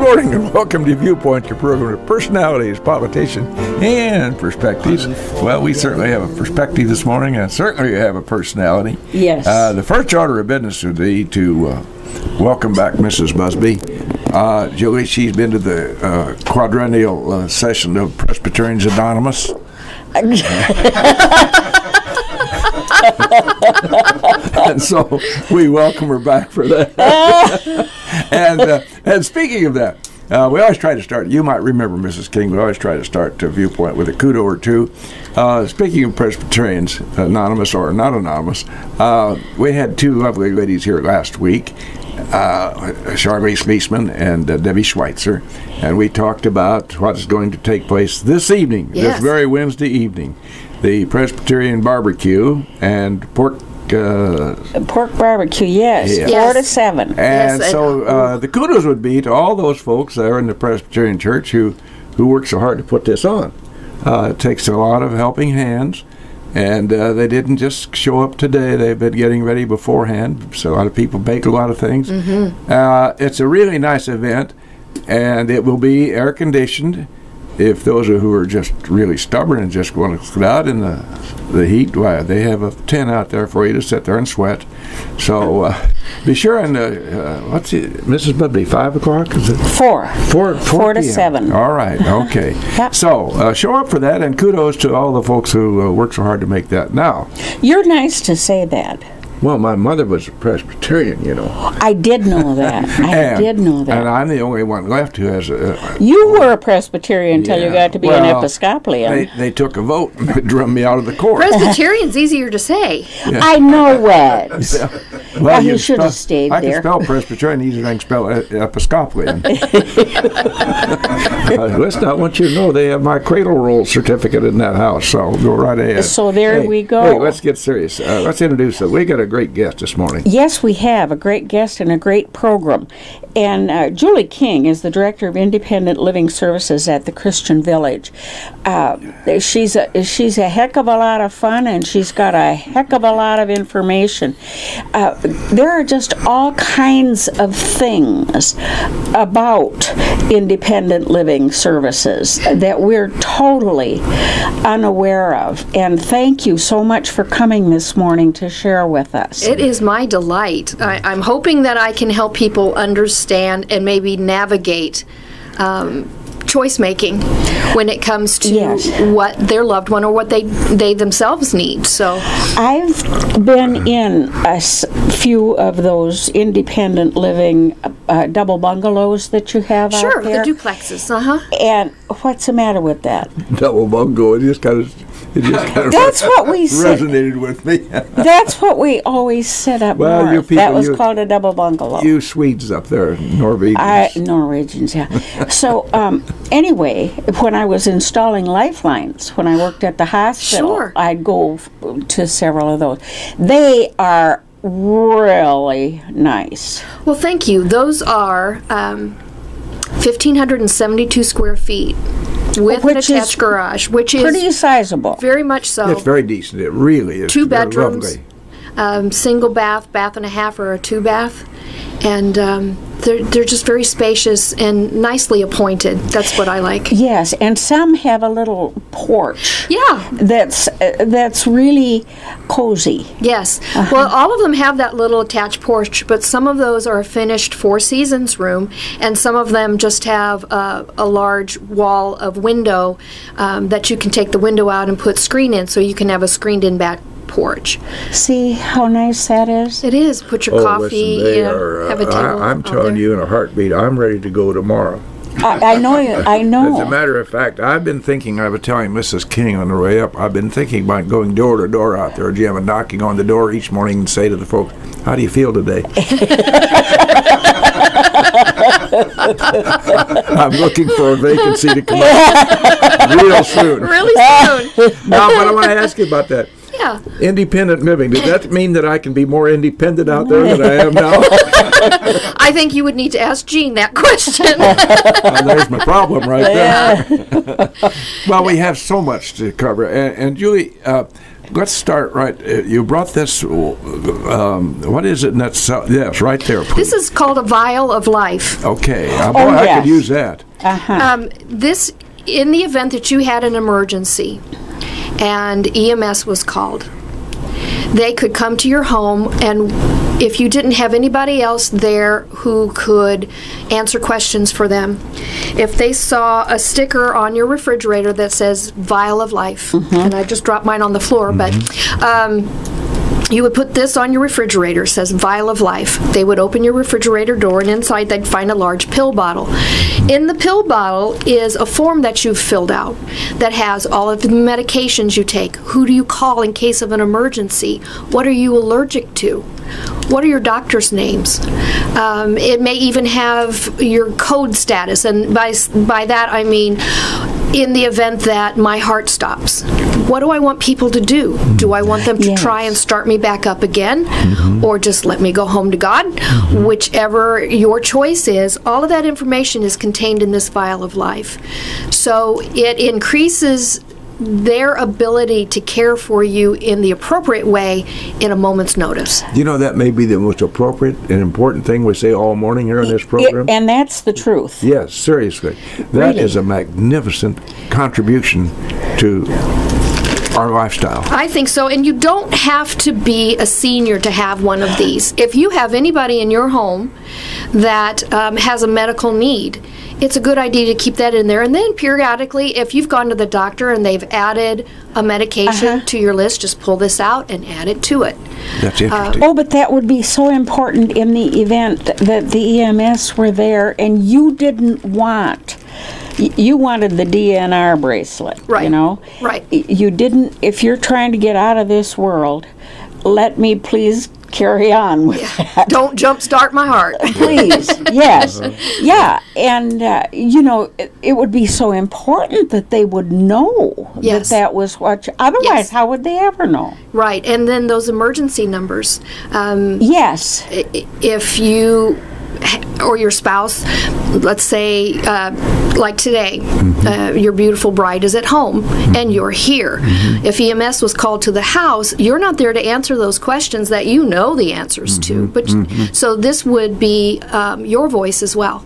morning and welcome to Viewpoint, your program of personalities, politicians, and perspectives. Well, we certainly have a perspective this morning, and certainly have a personality. Yes. The first order of business would be to welcome back Mrs. Busby. Judy, she's been to the quadrennial session of Presbyterians Anonymous. And so we welcome her back for that. And speaking of that, we always try to start, you might remember, Mrs. King, we always try to start Viewpoint with a kudo or two. Speaking of Presbyterians, anonymous or not anonymous, we had two lovely ladies here last week, Charlize Leisman and Debbie Schweitzer, and we talked about what's going to take place this evening, this very Wednesday evening, the Presbyterian barbecue and pork barbecue, yes. 4 to 7. And so the kudos would be to all those folks there in the Presbyterian Church who work so hard to put this on. It takes a lot of helping hands, and they didn't just show up today. They've been getting ready beforehand. So a lot of people bake a lot of things. It's a really nice event, and it will be air-conditioned. If those who are just really stubborn and just want to sit out in the heat, why, they have a tent out there for you to sit there and sweat. So be sure and what's it, Mrs. Busby, 5 o'clock? Is it 4 4 to 7. All right, okay. So show up for that, and kudos to all the folks who work so hard to make that. Now, you're nice to say that. Well, my mother was a Presbyterian, you know. I did know that. I did know that. And I'm the only one left who has a... You were a Presbyterian until you got to be an Episcopalian. They took a vote and drummed me out of the court. Presbyterian's easier to say. Yeah. I know what. Well, you should have stayed there. I can spell Presbyterian easier than I can spell Episcopalian. Let's not want you to know they have my cradle roll certificate in that house, so go right ahead. So there we go. Hey, let's get serious. Let's introduce it. We got a great guest this morning. Yes, we have a great guest and a great program. And Judy King is the Director of Independent Living Services at the Christian Village. She's a heck of a lot of fun, and she's got a heck of a lot of information. There are just all kinds of things about independent living services that we're totally unaware of. And thank you so much for coming this morning to share with us. It is my delight. I'm hoping that I can help people understand and maybe navigate choice making when it comes to what their loved one or what they themselves need. So I've been in a few of those independent living double bungalows that you have out there. The duplexes, And what's the matter with that? Double bungalow, it just kind of that's what we resonated with me. That's what we always said up north. You people, that was called a double bungalow. You Swedes up there, Norwegians. Norwegians, yeah. So anyway, when I was installing lifelines, when I worked at the hospital, I'd go to several of those. They are really nice. Well, thank you. Those are 1,572 square feet. With an attached garage, which is pretty sizable. Very much so. It's very decent. It really is. 2 bedrooms, single bath, bath and a half, or a 2-bath, and they're just very spacious and nicely appointed. That's what I like. Yes, and some have a little porch. Yeah. That's really cozy. Yes. Well, all of them have that little attached porch, but some of those are a finished 4 Seasons room, and some of them just have a large wall of window that you can take the window out and put screen in, so you can have a screened-in back porch. See how nice that is? It is. Put your coffee, listen, have a table. I'm telling you in a heartbeat, I'm ready to go tomorrow. I know. As a matter of fact, I've been thinking, I was telling Mrs. King on the way up, I've been thinking about going door to door out there, Jim, and knocking on the door each morning and say to the folks, how do you feel today? I'm looking for a vacancy to come up real soon. Really soon. Now, but I want to ask you about that. Yeah. Independent living. Does that mean that I can be more independent out there than I am now? I think you would need to ask Jean that question. Well, there's my problem right there. Well, we have so much to cover. And Julie, let's start right. You brought this. What is it? That's yes, right there. Please. This is called a vial of life. Okay. Boy, I yes. could use that. This, in the event that you had an emergency and EMS was called, they could come to your home, and if you didn't have anybody else there who could answer questions for them, if they saw a sticker on your refrigerator that says vial of life, and I just dropped mine on the floor, but you would put this on your refrigerator, says vial of life. They would open your refrigerator door, and inside they'd find a large pill bottle. In the pill bottle is a form that you've filled out that has all of the medications you take. Who do you call in case of an emergency? What are you allergic to? What are your doctor's names? It may even have your code status, and by that I mean in the event that my heart stops. What do I want people to do? Do I want them to try and start me back up again, or just let me go home to God? Whichever your choice is, all of that information is contained in this vial of life. So it increases their ability to care for you in the appropriate way in a moment's notice. You know, that may be the most appropriate and important thing we say all morning here in this program. And that's the truth. Yes, seriously. That is a magnificent contribution to our lifestyle. I think so, and you don't have to be a senior to have one of these. If you have anybody in your home that has a medical need, it's a good idea to keep that in there. And then periodically, if you've gone to the doctor and they've added a medication to your list, just pull this out and add it to it. That's interesting. Oh, but that would be so important in the event that the EMS were there and you didn't want... You wanted the DNR bracelet, right? You know? Right. You didn't... If you're trying to get out of this world, let me please... carry on with that. Don't jumpstart my heart. Please, yes. Yeah, and, you know, it would be so important that they would know that that was what... Otherwise, how would they ever know? Right, and then those emergency numbers. Yes. If you... or your spouse, let's say, like today, your beautiful bride is at home and you're here. If EMS was called to the house, you're not there to answer those questions that you know the answers to. But so this would be your voice as well.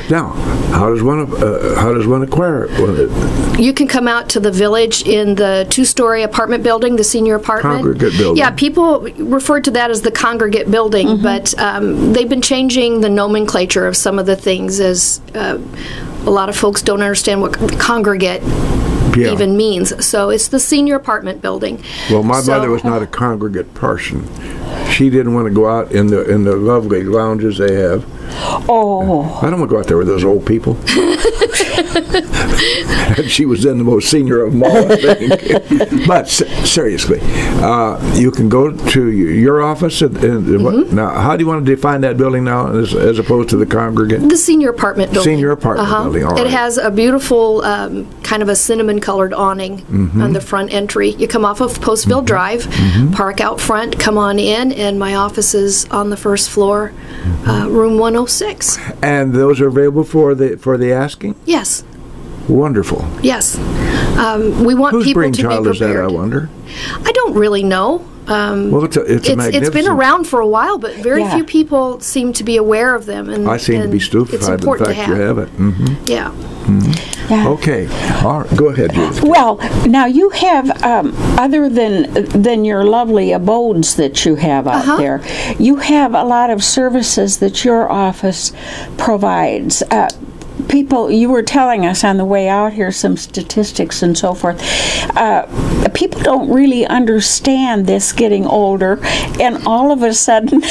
Now, how does one acquire it? You can come out to the village in the 2-story apartment building, the senior apartment. Congregate building. Yeah, people refer to that as the congregate building, but they've been changing the nomenclature of some of the things, as a lot of folks don't understand what congregate even means. So it's the senior apartment building. Well, my mother was not a congregate person. She didn't want to go out in the lovely lounges they have. Oh. I don't want to go out there with those old people. And she was then the most senior of them all, I think. But seriously, you can go to your office. Now, how do you want to define that building now as opposed to the congregate? The senior apartment building. Senior apartment building, all right. It has a beautiful kind of a cinnamon-colored awning on the front entry. You come off of Postville Drive, park out front, come on in, and my office is on the first floor, room 106. And those are available for the asking? Yes. Wonderful. Yes. We want Whose people to be brainchild prepared. is that, I wonder? I don't really know. Well, it's magnificent. It's been around for a while, but very few people seem to be aware of them. And I seem to be stupefied with the fact you have it. Yeah. Yeah. Okay. All right. Go ahead, Judith. Well, now you have, other than your lovely abodes that you have out there, you have a lot of services that your office provides. People, you were telling us on the way out here some statistics and so forth. People don't really understand this getting older, and all of a sudden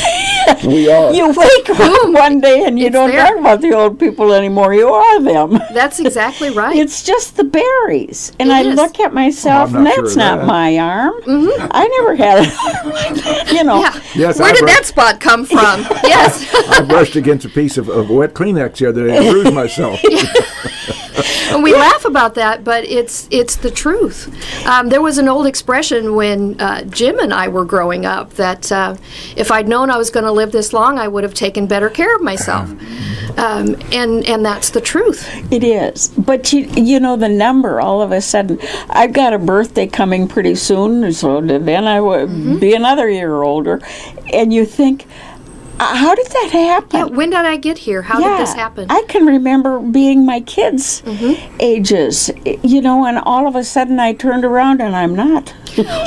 we are. You wake up one day and you don't talk about the old people anymore. You are them. That's exactly right. It's just the berries. And I look at myself, and that's not my arm. I never had an arm like that, you know. Yeah. Yes, Where did that spot come from? Yes. I brushed against a piece of wet Kleenex the other day and bruised myself. And we laugh about that, but it's the truth. There was an old expression when Jim and I were growing up that if I'd known I was going to live this long, I would have taken better care of myself. And that's the truth. It is. But you know, the number, all of a sudden, I've got a birthday coming pretty soon, so then I would be another year older. And you think, how did that happen? Yeah, when did I get here? How did this happen? I can remember being my kids' ages, you know, and all of a sudden I turned around and I'm not.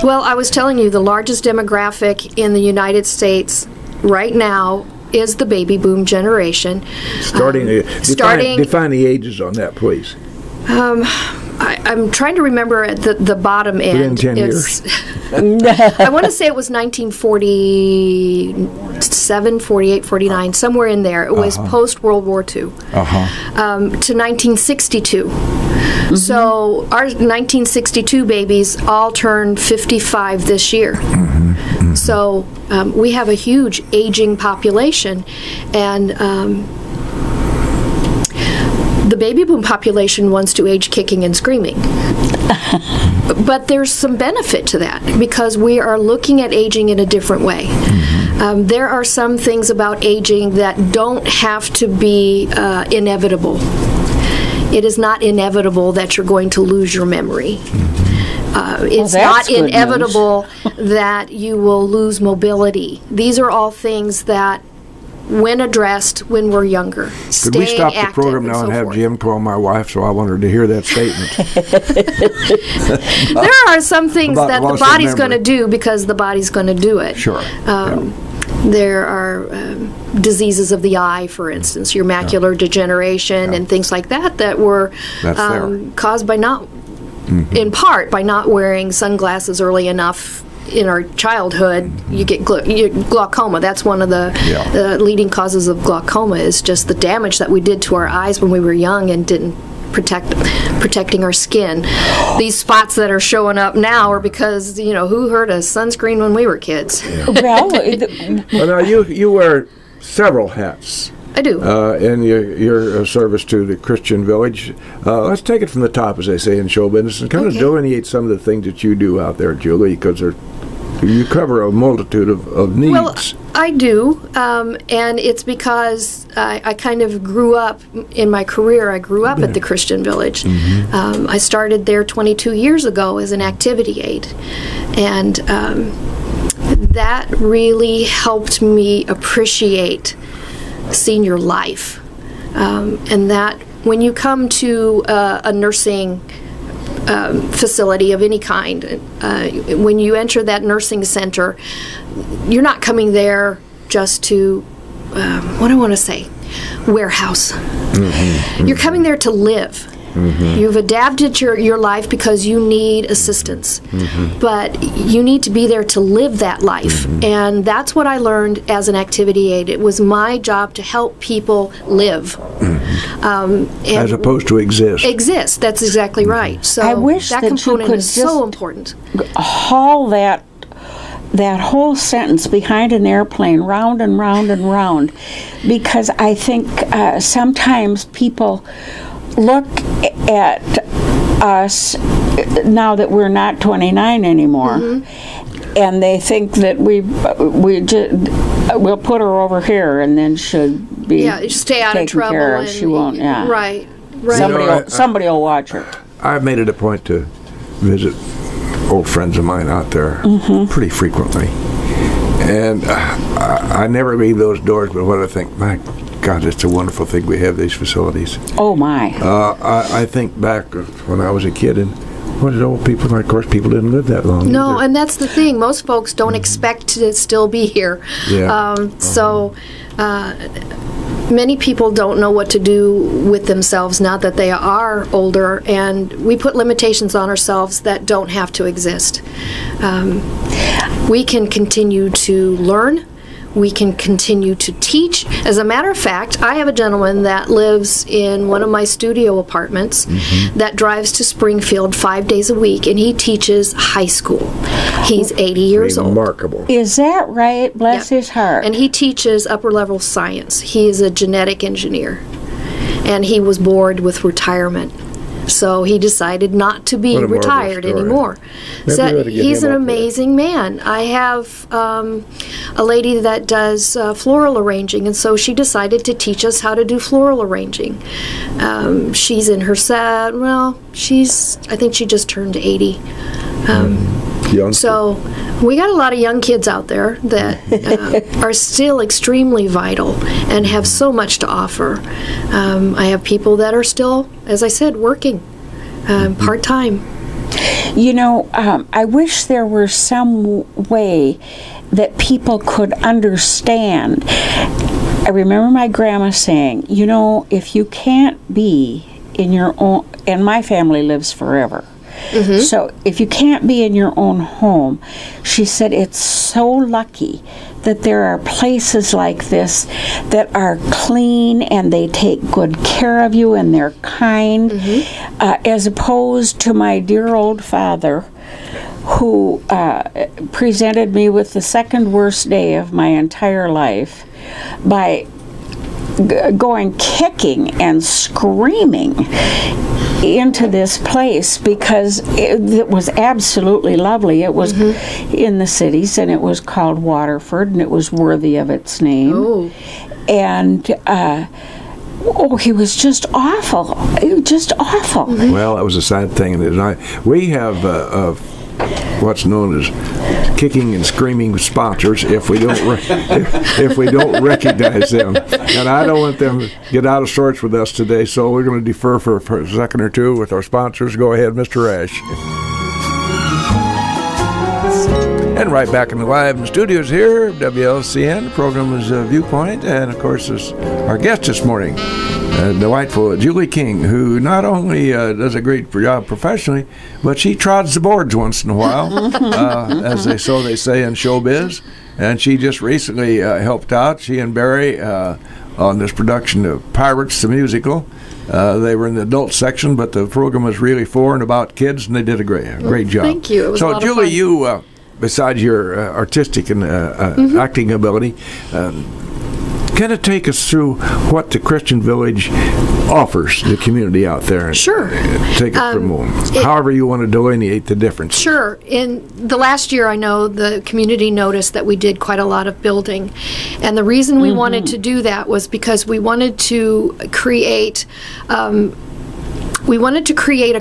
Well, I was telling you, the largest demographic in the United States right now is the baby boom generation. Define the ages on that, please. I'm trying to remember at the bottom end. Within 10 years? I want to say it was 1947, 48, 49, somewhere in there. It was post-World War II to 1962. So our 1962 babies all turned 55 this year. So we have a huge aging population, and the baby boom population wants to age kicking and screaming. But there's some benefit to that because we are looking at aging in a different way. There are some things about aging that don't have to be inevitable. It is not inevitable that you're going to lose your memory. It's not inevitable that you will lose mobility. These are all things that, when addressed when we're younger, Could we stop the program now and have Jim call my wife, so I want her to hear that statement? There are some things that the body's going to do because the body's going to do it. Sure. There are diseases of the eye, for instance, your macular degeneration and things like that that were caused by not, in part, by not wearing sunglasses early enough. In our childhood, you get glaucoma. That's one of the leading causes of glaucoma, is just the damage that we did to our eyes when we were young and didn't protecting our skin. These spots that are showing up now are because, you know, who heard of sunscreen when we were kids? Well, now you wear several hats. I do. In your service to the Christian Village. Let's take it from the top, as they say in show business, and kind of delineate some of the things that you do out there, Julie, because you cover a multitude of needs. Well, I do, and it's because I kind of grew up in my career. I grew up at the Christian Village. I started there 22 years ago as an activity aide, and that really helped me appreciate senior life, and that when you come to a nursing facility of any kind, when you enter that nursing center, you're not coming there just to, what do I want to say, warehouse. You're coming there to live. You've adapted your life because you need assistance, but you need to be there to live that life, and that's what I learned as an activity aide. It was my job to help people live. As opposed to exist. Exist, that's exactly right. So I wish that that component you could is so important. Haul that whole sentence behind an airplane round and round and round, because I think sometimes people look at us now that we're not 29 anymore, and they think that we'll put her over here and then should be stay out of trouble. Care of. She won't. Right. Somebody will watch her. I've made it a point to visit old friends of mine out there pretty frequently, and I never leave those doors. But what I think, my God, it's a wonderful thing we have these facilities. Oh my! I think back when I was a kid, and what did old people? Of course, people didn't live that long. No, either. and that's the thing. Most folks don't expect to still be here. So many people don't know what to do with themselves now that they are older, and we put limitations on ourselves that don't have to exist. We can continue to learn. We can continue to teach. As a matter of fact, I have a gentleman that lives in one of my studio apartments that drives to Springfield 5 days a week, and he teaches high school. He's 80 years old. Remarkable. Is that right? Bless his heart. And he teaches upper-level science. He is a genetic engineer, and he was bored with retirement. So he decided not to be retired anymore. So he's an amazing man. I have a lady that does floral arranging, and so she decided to teach us how to do floral arranging. She's in her I think she just turned 80. So we got a lot of young kids out there that are still extremely vital and have so much to offer. I have people that are still, as I said, working part-time. You know, I wish there were some way that people could understand. I remember my grandma saying, you know, if you can't be in your own, and my family lives forever. So if you can't be in your own home, she said it's so lucky that there are places like this that are clean and they take good care of you and they're kind, as opposed to my dear old father, who presented me with the second worst day of my entire life by going kicking and screaming into this place because it was absolutely lovely. It was in the cities, and it was called Waterford, and it was worthy of its name. And he was just awful. Just awful. Well, that was a sad thing. We have what's known as kicking and screaming sponsors if we don't if we don't recognize them, and I don't want them to get out of sorts with us today, so we're going to defer for a second or two with our sponsors. Go ahead, Mr. Ash. And right back in the live studios here, WLCN. The program is Viewpoint, and of course, our guest this morning, delightful Judy King, who not only does a great job professionally, but she trods the boards once in a while, as they say in showbiz. And she just recently helped out, she and Barry, on this production of Pirates the Musical. They were in the adult section, but the program was really for and about kids, and they did a great job. Thank you. It was a lot of Julie, fun. you, besides your artistic and acting ability, kind of take us through what the Christian Village offers the community out there. Sure. Take it from however you want to delineate the difference. Sure. In the last year, I know the community noticed that we did quite a lot of building. And the reason we wanted to do that was because we wanted to create a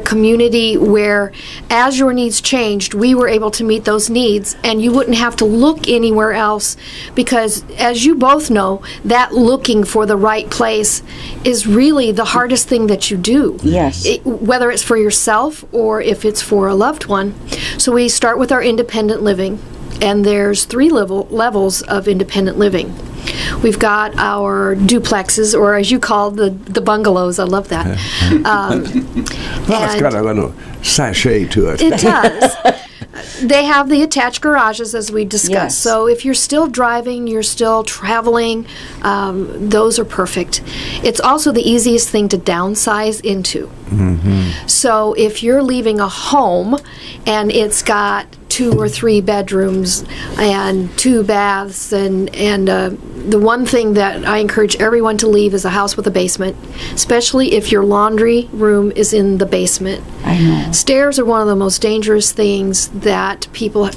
community where, as your needs changed, we were able to meet those needs, and you wouldn't have to look anywhere else, because, as you both know, that looking for the right place is really the hardest thing that you do. Yes. Whether it's for yourself or if it's for a loved one. So we start with our independent living, and there's 3 levels of independent living. We've got our duplexes, or as you call the bungalows. I love that. Well, it's got a little sachet to it. It does. They have the attached garages, as we discussed. Yes. So if you're still driving, you're still traveling, those are perfect. It's also the easiest thing to downsize into. So if you're leaving a home and it's got 2 or 3 bedrooms and 2 baths, and the one thing that I encourage everyone to leave is a house with a basement, especially if your laundry room is in the basement. I know. Stairs are one of the most dangerous things that people,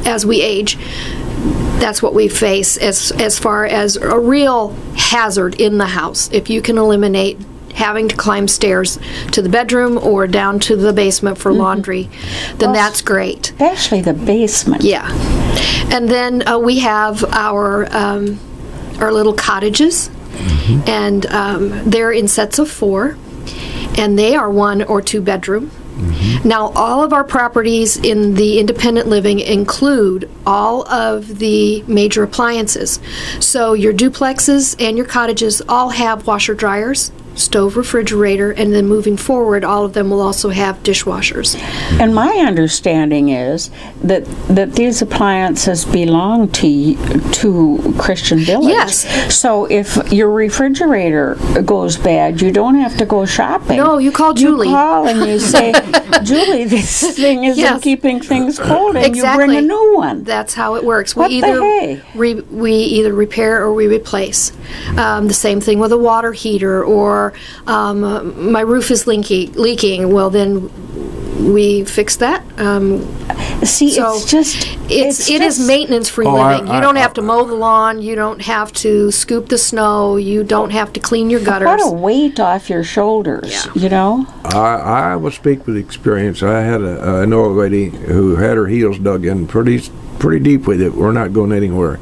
as we age, that's what we face as far as a real hazard in the house. If you can eliminate having to climb stairs to the bedroom or down to the basement for laundry, then that's great. Especially the basement. Yeah. And then we have our little cottages, and they're in sets of 4, and they are 1 or 2 bedroom. Now, all of our properties in the independent living include all of the major appliances. So your duplexes and your cottages all have washer dryers, stove, refrigerator, and then moving forward, all of them will also have dishwashers. And my understanding is that these appliances belong to Christian Village. Yes. So if your refrigerator goes bad, you don't have to go shopping. No, you call Julie. You call and you say, Julie, this thing isn't Yes. keeping things cold, and Exactly. you bring a new one. That's how it works. What we the either hey? we either repair or we replace. The same thing with a water heater, or my roof is leaking. Well, then we fix that. See, So it's just it is maintenance-free living. You don't have to mow the lawn. You don't have to scoop the snow. You don't have to clean your gutters. What a weight off your shoulders, Yeah. you know? I will speak with experience. I had an old lady who had her heels dug in pretty deep with it. We're not going anywhere.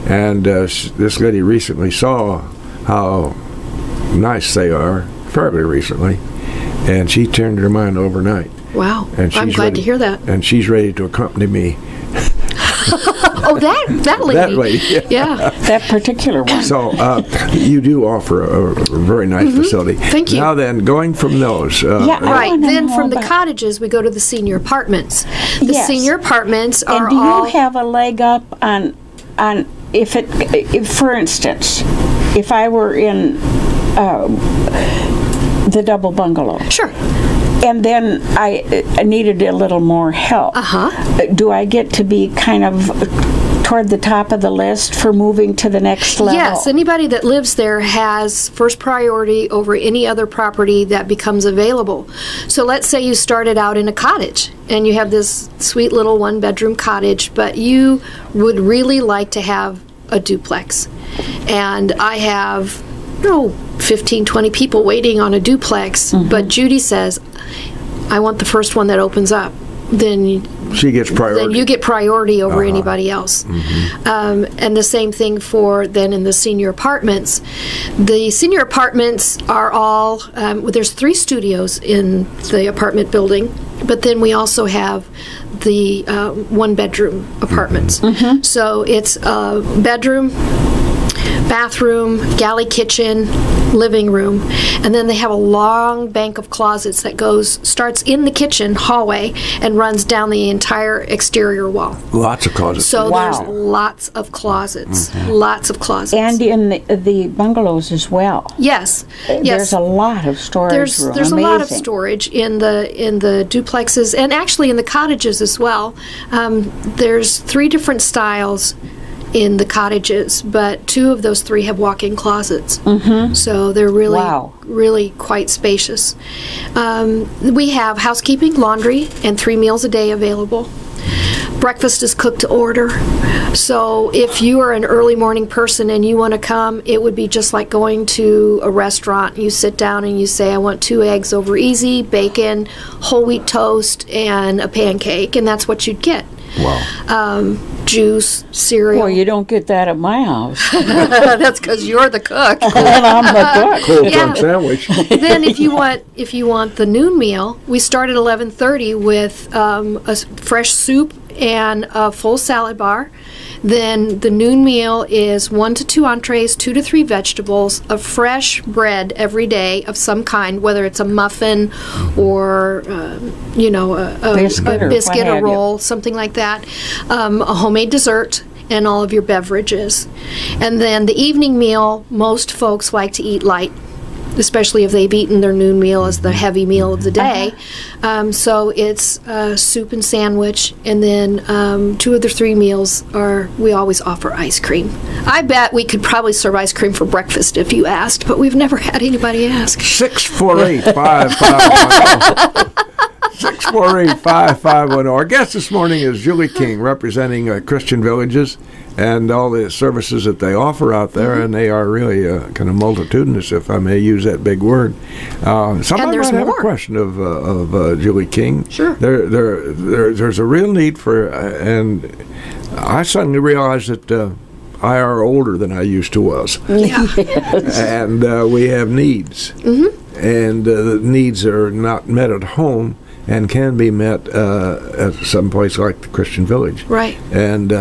And this lady recently saw how nice they are, fairly recently, and she turned her mind overnight. Wow. And I'm glad to hear that. And she's ready to accompany me. Oh, that lady. That lady, Yeah. That particular one. So you do offer a very nice facility. Thank you. Now then, going from those. Yeah, I Right. wanna Then know from the about- cottages, we go to the senior apartments. The Yes. senior apartments are And do you all... have a leg up on if for instance, if I were in the double bungalow, Sure. and then I needed a little more help, do I get to be kind of toward the top of the list for moving to the next level? Yes, anybody that lives there has first priority over any other property that becomes available. So let's say you started out in a cottage and you have this sweet little one-bedroom cottage, but you would really like to have a duplex. And I have 15, 20 people waiting on a duplex, but Judy says, I want the first one that opens up. Then She gets priority. Then you get priority over anybody else. And the same thing for then in the senior apartments. The senior apartments are all, there's 3 studios in the apartment building, but then we also have the one-bedroom apartments. So it's a bedroom, bathroom, galley kitchen, living room, and then they have a long bank of closets that starts in the kitchen hallway and runs down the entire exterior wall. Lots of closets. So Wow. there's lots of closets, lots of closets. And in the bungalows as well. Yes, There's yes. a lot of storage room. There's a lot of Amazing. storage in the duplexes and actually in the cottages as well. There's 3 different styles in the cottages, but 2 of those 3 have walk-in closets. So they're really, Wow. really quite spacious. We have housekeeping, laundry, and 3 meals a day available. Breakfast is cooked to order. So if you are an early morning person and you want to come, it would be just like going to a restaurant. You sit down and you say, I want 2 eggs over easy, bacon, whole wheat toast, and a pancake, and that's what you'd get. Wow. Juice, cereal. Well, you don't get that at my house. That's because you're the cook. And I'm the cook. Cold Yeah. done sandwich. Then if you want the noon meal, we start at 11:30 with a fresh soup and a full salad bar. Then the noon meal is 1 to 2 entrees, 2 to 3 vegetables, a fresh bread every day of some kind, whether it's a muffin or a Biscuit or what biscuit have or you. roll, something like that, a homemade dessert, and all of your beverages. And then the evening meal, most folks like to eat light, especially if they've eaten their noon meal as the heavy meal of the day. So it's soup and sandwich, and then 2 of the 3 meals we always offer ice cream. I bet we could probably serve ice cream for breakfast if you asked, but we've never had anybody ask. 648-5510. 648-5510. Our guest this morning is Julie King, representing Christian Villages and all the services that they offer out there, and they are really kind of multitudinous, if I may use that big word. Somebody there's might have a more. question of Julie King. Sure. There's a real need for, and I suddenly realized that I are older than I used to was. And we have needs. And the needs are not met at home and can be met at some place like the Christian Village. Right. And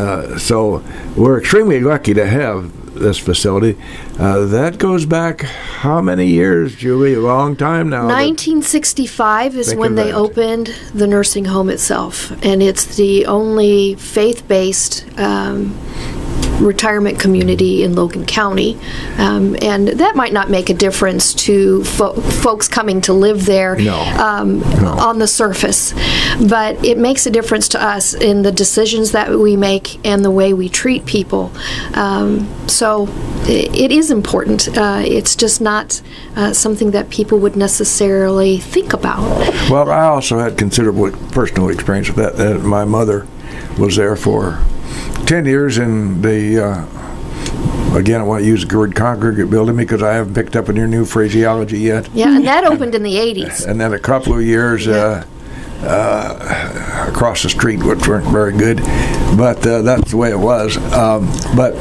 so we're extremely lucky to have this facility. That goes back how many years, Julie? A long time now. 1965 is Think when of they that. opened the nursing home itself, and it's the only faith-based retirement community in Logan County. And that might not make a difference to folks coming to live there on the surface, but it makes a difference to us in the decisions that we make and the way we treat people. So it is important. It's just not something that people would necessarily think about. Well, I also had considerable personal experience with that. My mother was there for 10 years in the, again, I want to use the word congregate building because I haven't picked up on your new phraseology yet. Yeah, and that opened in the 80s. And then a couple of years across the street, which weren't very good, but that's the way it was. But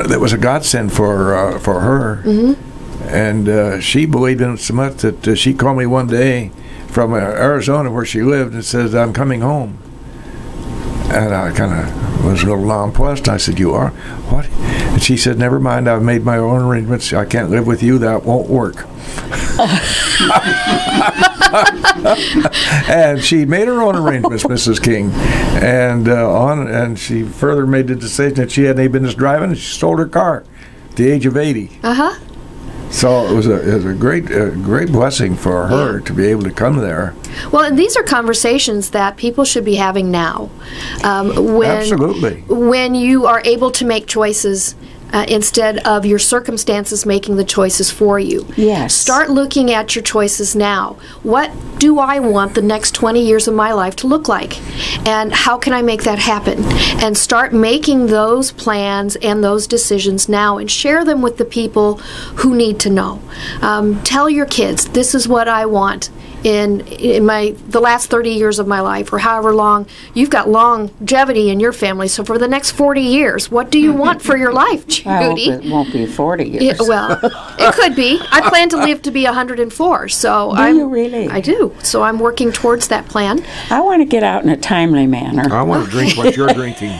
there was a godsend for her, and she believed in it so much that she called me one day from Arizona, where she lived, and says, "I'm coming home." And I kind of was a little nonplussed. I said, "You are? What?" And she said, "Never mind, I've made my own arrangements. I can't live with you. That won't work." And she made her own arrangements, Mrs. King. And she further made the decision that she had any business driving, and she sold her car at the age of 80. So it was a great blessing for her to be able to come there. Well, and these are conversations that people should be having now. Absolutely. When you are able to make choices instead of your circumstances making the choices for you. Yes. Start looking at your choices now. What do I want the next 20 years of my life to look like? And how can I make that happen? And start making those plans and those decisions now and share them with the people who need to know. Tell your kids, this is what I want in the last 30 years of my life, or however long. You've got longevity in your family, so for the next 40 years, what do you want for your life, Judy? I hope it won't be 40 years. Well, it could be. I plan to live to be 104, so Do you really? I do. So I'm working towards that plan. I want to get out in a timely manner. I want to drink what you're drinking.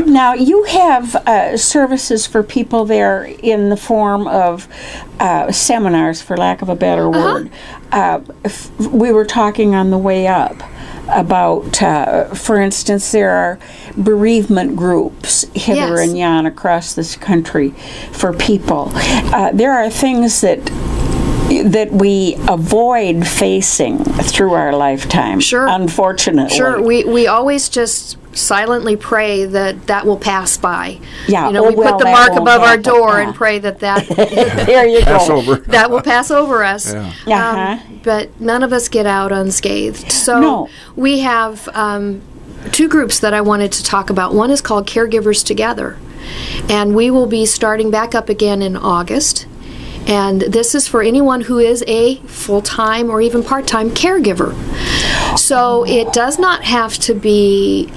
Now, you have services for people there in the form of seminars, for lack of a better word. We were talking on the way up about, for instance, there are bereavement groups hither and yon across this country for people. There are things that we avoid facing through our lifetime. Sure. Unfortunately. Sure. We always just silently pray that will pass by. Yeah. We put the mark above our door and pray that there you go. That will pass over us. Yeah. But none of us get out unscathed. So we have two groups that I wanted to talk about. One is called Caregivers Together, and we will be starting back up again in August. And this is for anyone who is a full-time or even part-time caregiver. So it does not have to be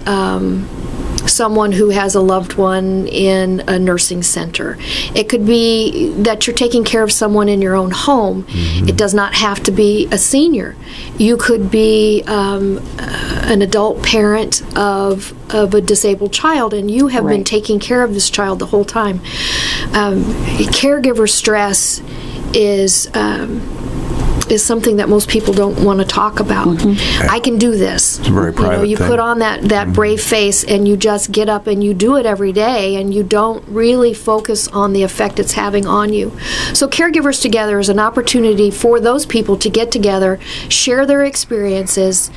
someone who has a loved one in a nursing center. It could be that you're taking care of someone in your own home. It does not have to be a senior. You could be an adult parent of a disabled child, and you have been taking care of this child the whole time. Caregiver stress is something that most people don't want to talk about. I can do this. It's a very private you thing. put on that brave face, and you just get up and you do it every day, and you don't really focus on the effect it's having on you. So Caregivers Together is an opportunity for those people to get together, share their experiences.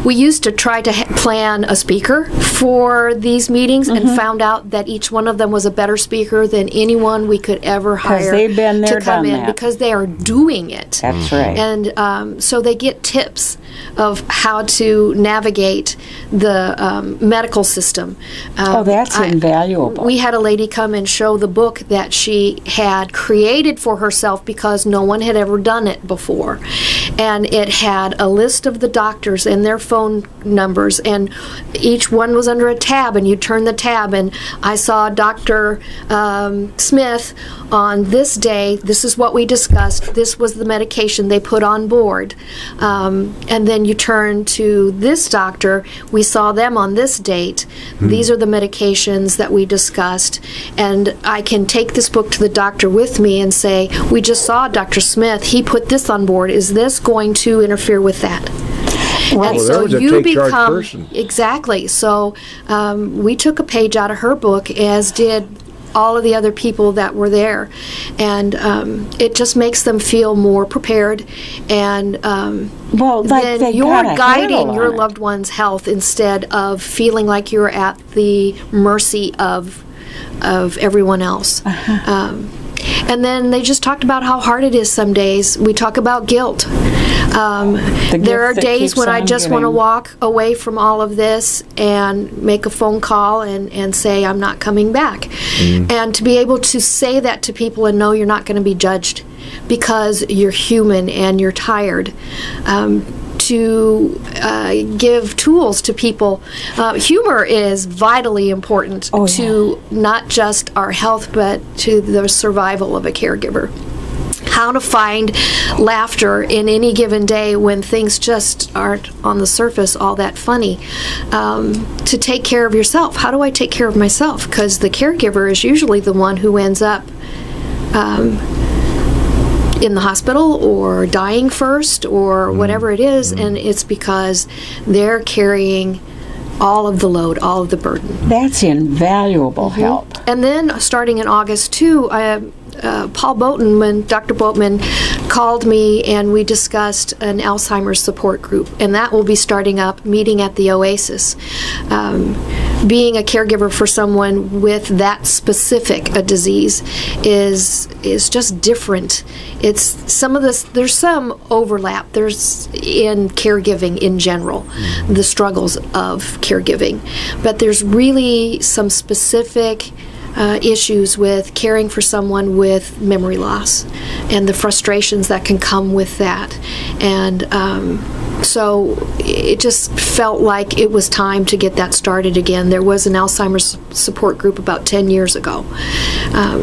We used to try to plan a speaker for these meetings and found out that each one of them was a better speaker than anyone we could ever hire they've been there, to come done in that. because they are doing it. That's right. And so they get tips of how to navigate the medical system. That's invaluable. We had a lady come and show the book that she had created for herself because no one had ever done it before. And it had a list of the doctors and their phone numbers, and each one was under a tab, and you turn the tab, and I saw Dr. Smith on this day. This is what we discussed. This was the medication they put on board. And then you turn to this doctor. We saw them on this date. These are the medications that we discussed. And I can take this book to the doctor with me and say, we just saw Dr. Smith. He put this on board. Is this going to interfere with that? And Well, so there was a you take charge become person. exactly. So we took a page out of her book, as did all of the other people that were there, and it just makes them feel more prepared, and Well, like then they you're got a guiding handle your on it. loved one's health instead of feeling like you're at the mercy of everyone else. And then they just talked about how hard it is some days. We talk about guilt. There are that days keeps when I on just want to giving. walk away from all of this and make a phone call and say I'm not coming back. And to be able to say that to people and know you're not going to be judged because you're human and you're tired. To give tools to people. Humor is vitally important to not just our health, but to the survival of a caregiver. How to find laughter in any given day when things just aren't on the surface all that funny. To take care of yourself. How do I take care of myself? Because the caregiver is usually the one who ends up in the hospital or dying first or whatever it is, and it's because they're carrying all of the load, all of the burden. That's invaluable help. And then starting in August too, Paul Boatman, Dr. Boatman called me and we discussed an Alzheimer's support group, and that will be starting up, meeting at the Oasis. Being a caregiver for someone with that specific a disease is just different. It's some of this. There's some overlap. There's in caregiving in general, the struggles of caregiving, but there's really some specific issues with caring for someone with memory loss and the frustrations that can come with that. And so it just felt like it was time to get that started again. There was an Alzheimer's support group about 10 years ago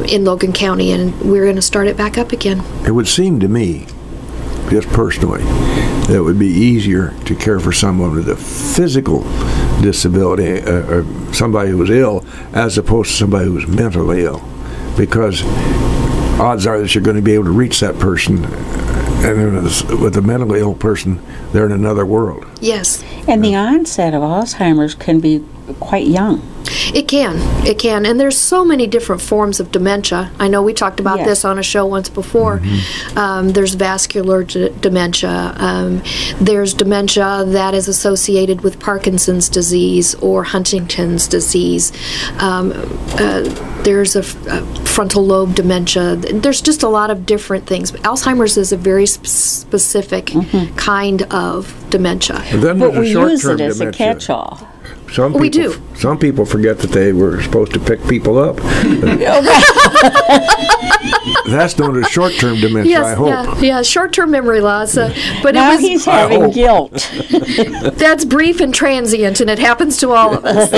in Logan County, and we're going to start it back up again. It would seem to me, just personally, that it would be easier to care for someone with a physical disability, or somebody who was ill, as opposed to somebody who was mentally ill, because odds are that you're going to be able to reach that person, and with a mentally ill person, they're in another world. Yes. And the onset of Alzheimer's can be quite young. It can, and there's so many different forms of dementia. I know we talked about Yes. this on a show once before. There's vascular dementia. There's dementia that is associated with Parkinson's disease or Huntington's disease. There's a frontal lobe dementia. There's just a lot of different things. Alzheimer's is a very specific kind of dementia. And then But there's we a short-term use it as a dementia. catch-all. Some people, We do. Some people forget that they were supposed to pick people up. That's known as short-term dementia, I hope. Yeah, short-term memory loss. But Now it was he's having hope. guilt. that's brief and transient, and it happens to all of us.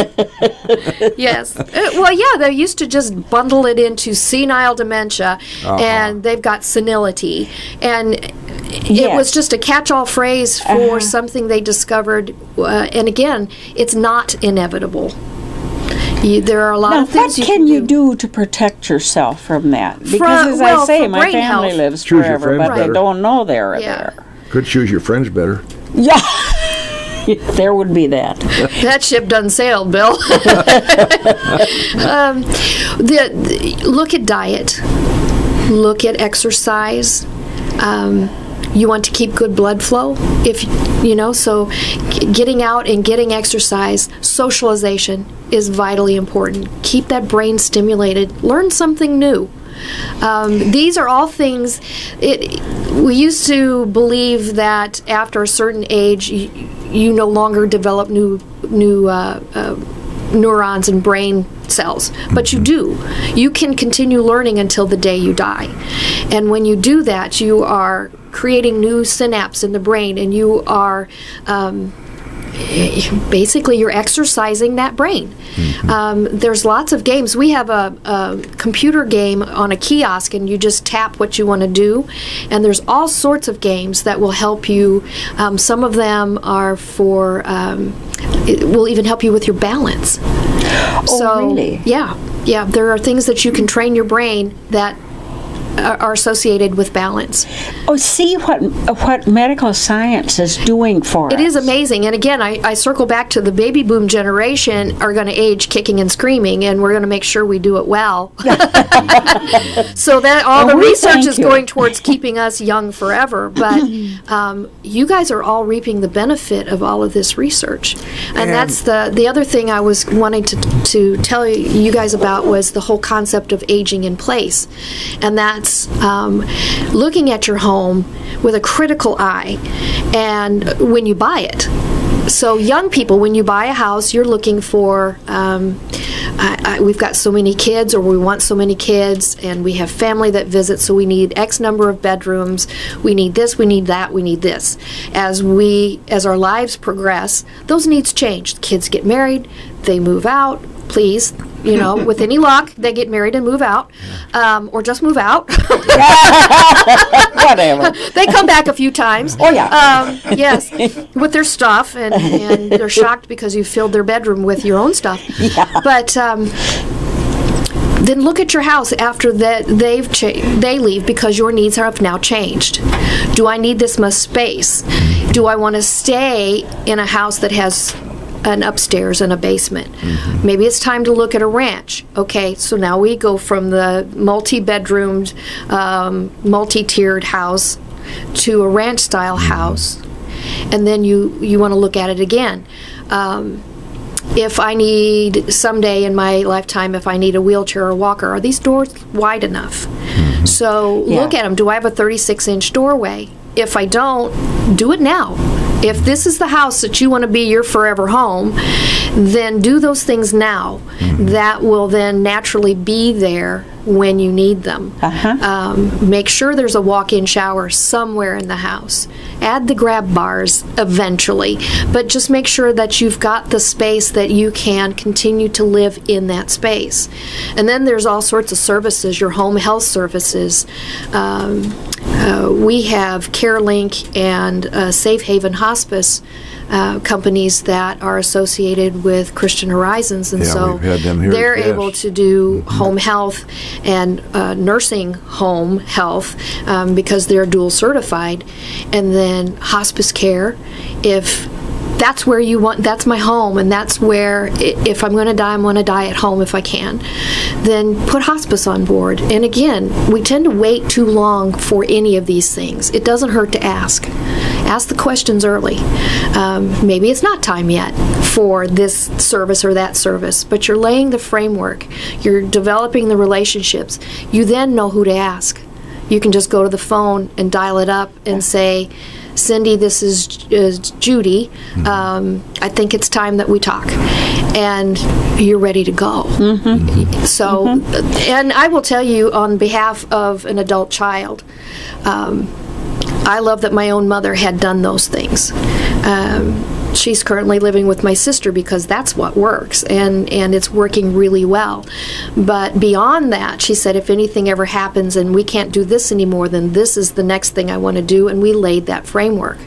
Yes. Well, yeah, they used to just bundle it into senile dementia, and they've got senility. And it was just a catch-all phrase for something they discovered. And again, it's not inevitable. There are a lot Now, of things what can you do to protect yourself from that? Because, as I say, for my brain family health. lives Choose your forever, friends but better. they don't know they're Yeah. there. Could choose your friends better. Yeah. There would be that. That ship done sailed, Bill. Look at diet. Look at exercise. You want to keep good blood flow, so getting out and getting exercise, socialization is vitally important. Keep that brain stimulated. Learn something new. These are all things. We used to believe that after a certain age, you no longer develop new neurons and brain cells, but you do. You can continue learning until the day you die. And when you do that, you are creating new synapses in the brain, and you are basically you're exercising that brain. There's lots of games. We have a computer game on a kiosk, and you just tap what you want to do, and there's all sorts of games that will help you. Some of them are for it will even help you with your balance. Oh, really? Yeah, there are things that you can train your brain that are associated with balance. Oh, see what medical science is doing for us. It is amazing. And again, I circle back to the baby boom generation are going to age kicking and screaming, and we're going to make sure we do it well. So that all the research is going towards keeping us young forever. But you guys are all reaping the benefit of all of this research. And that's the other thing I was wanting to tell you guys about was the whole concept of aging in place. And that's looking at your home with a critical eye and when you buy it. So young people, when you buy a house, you're looking for, we've got so many kids, or we want so many kids, and we have family that visits, so we need X number of bedrooms, we need this, we need that, we need this. As our lives progress, those needs change. Kids get married, they move out, please, you know, with any luck, they get married and move out, or just move out. Whatever. They come back a few times. Oh, yeah. Yes, with their stuff, and they're shocked because you filled their bedroom with your own stuff. Yeah. But then look at your house after that they leave because your needs have now changed. Do I need this much space? Do I want to stay in a house that has an upstairs and a basement? Maybe it's time to look at a ranch. Okay, so now we go from the multi-bedroomed, multi-tiered house to a ranch-style house, and then you want to look at it again. If I need, someday in my lifetime, if I need a wheelchair or walker, are these doors wide enough? So look at them. Do I have a 36-inch doorway? If I don't, do it now. If this is the house that you want to be your forever home, then do those things now. That will then naturally be there when you need them. Make sure there's a walk-in shower somewhere in the house. Add the grab bars eventually, but just make sure that you've got the space that you can continue to live in that space. And then there's all sorts of services, your home health services. We have CareLink and Safe Haven Hospice companies that are associated with Christian Horizons, and so they're able to do home health and nursing home health because they're dual certified, and then hospice care. If that's where you want, that's my home, and that's where, if I'm going to die, I'm going to die at home if I can, then put hospice on board. And again, we tend to wait too long for any of these things. It doesn't hurt to ask. Ask the questions early. Maybe it's not time yet for this service or that service, but you're laying the framework. You're developing the relationships. You then know who to ask. You can just go to the phone and dial it up and say, Cindy, this is Judy. I think it's time that we talk. And you're ready to go. So, and I will tell you on behalf of an adult child, I love that my own mother had done those things. She's currently living with my sister because that's what works, and it's working really well. But beyond that, she said, if anything ever happens and we can't do this anymore, then this is the next thing I want to do, and we laid that framework.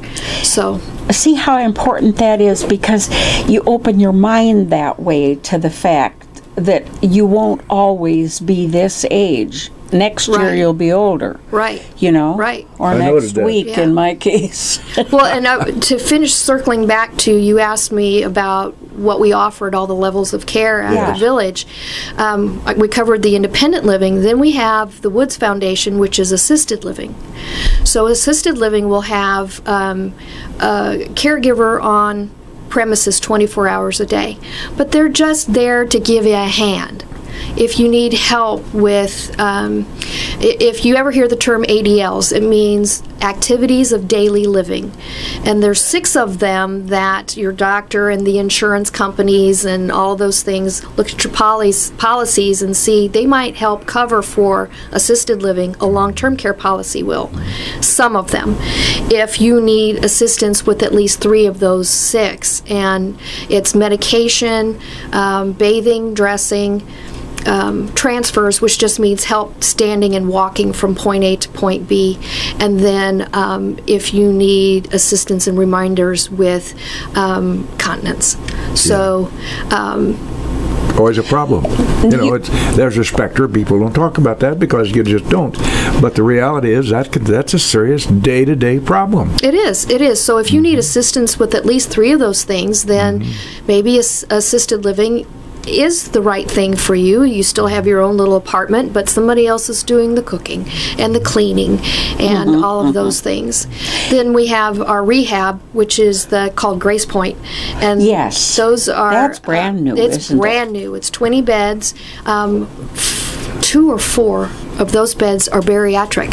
So see how important that is, because you open your mind that way to the fact that you won't always be this age. Next year you'll be older. You know? Or next week in my case. Well, and to finish circling back to, you asked me about what we offered, all the levels of care at the village. We covered the independent living. Then we have the Woods Foundation, which is assisted living. So assisted living will have a caregiver on premises 24 hours a day. But they're just there to give you a hand. If you need help with, if you ever hear the term ADLs, it means activities of daily living. And there's 6 of them that your doctor and the insurance companies and all those things look at your policies and see they might help cover for assisted living. A long-term care policy will. Some of them. If you need assistance with at least 3 of those 6, and it's medication, bathing, dressing, transfers, which just means help standing and walking from point A to point B, and then if you need assistance and reminders with continence. So always a problem. You know, there's a spectrum. People don't talk about that because you just don't. But the reality is that's a serious day-to-day problem. It is. So if you need assistance with at least 3 of those things, then maybe assisted living is the right thing for you. You still have your own little apartment, but somebody else is doing the cooking and the cleaning and all of those things. Then we have our rehab, which is called Grace Point, and those are that's brand new. It's brand new. It's 20 beds. 2 or 4 of those beds are bariatric.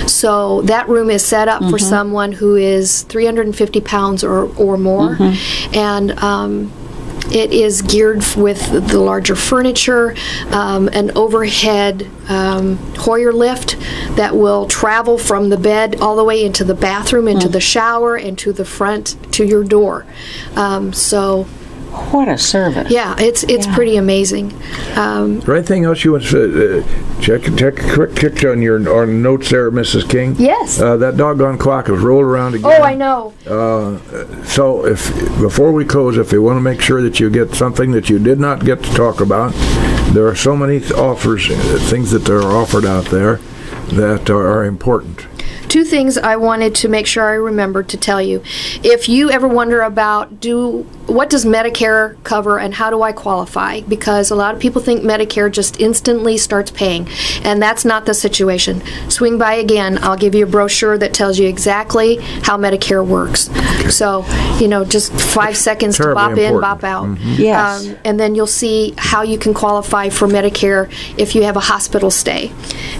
So that room is set up for someone who is 350 pounds or more, and it is geared with the larger furniture, an overhead Hoyer lift that will travel from the bed all the way into the bathroom, into the shower, and to the front, to your door. So what a service. Yeah, it's pretty amazing. Is there anything else you want to check on your notes there, Mrs. King? Yes. That doggone clock has rolled around again. Oh, I know. So before we close, if you want to make sure that you get something that you did not get to talk about, there are so many offers, things that are offered out there that are important. 2 things I wanted to make sure I remembered to tell you. If you ever wonder about what does Medicare cover and how do I qualify, because a lot of people think Medicare just instantly starts paying, and that's not the situation. Swing by again. I'll give you a brochure that tells you exactly how Medicare works. Okay. So, just 5 seconds to bop in, bop out. Yes. And then you'll see how you can qualify for Medicare if you have a hospital stay.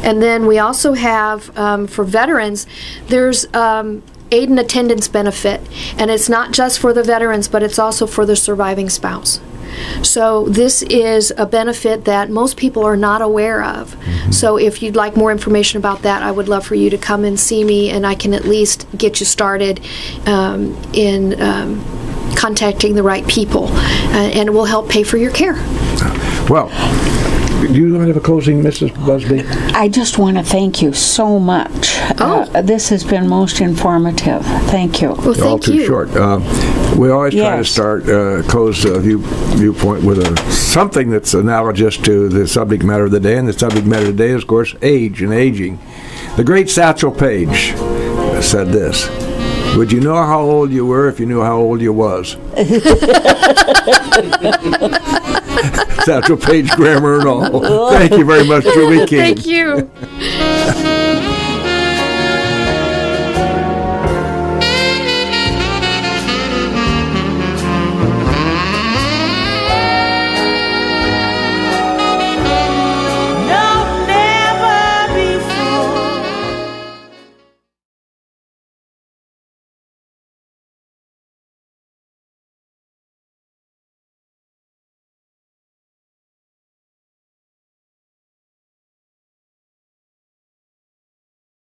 And then we also have, for veterans, there's aid and attendance benefit, and it's not just for the veterans, but it's also for the surviving spouse. So this is a benefit that most people are not aware of. So if you'd like more information about that, I would love for you to come and see me, and I can at least get you started in contacting the right people, and it will help pay for your care. Well, do you want to have a closing, Mrs. Busby? I just want to thank you so much. This has been most informative. Thank you. Well, thank all too you. Short. We always try to close Viewpoint with something that's analogous to the subject matter of the day, and the subject matter of the day is, of course, age and aging. The great Satchel Paige said this: "Would you know how old you were if you knew how old you was?" Satchel Paige grammar and all. Thank you very much, Judy King. Thank you.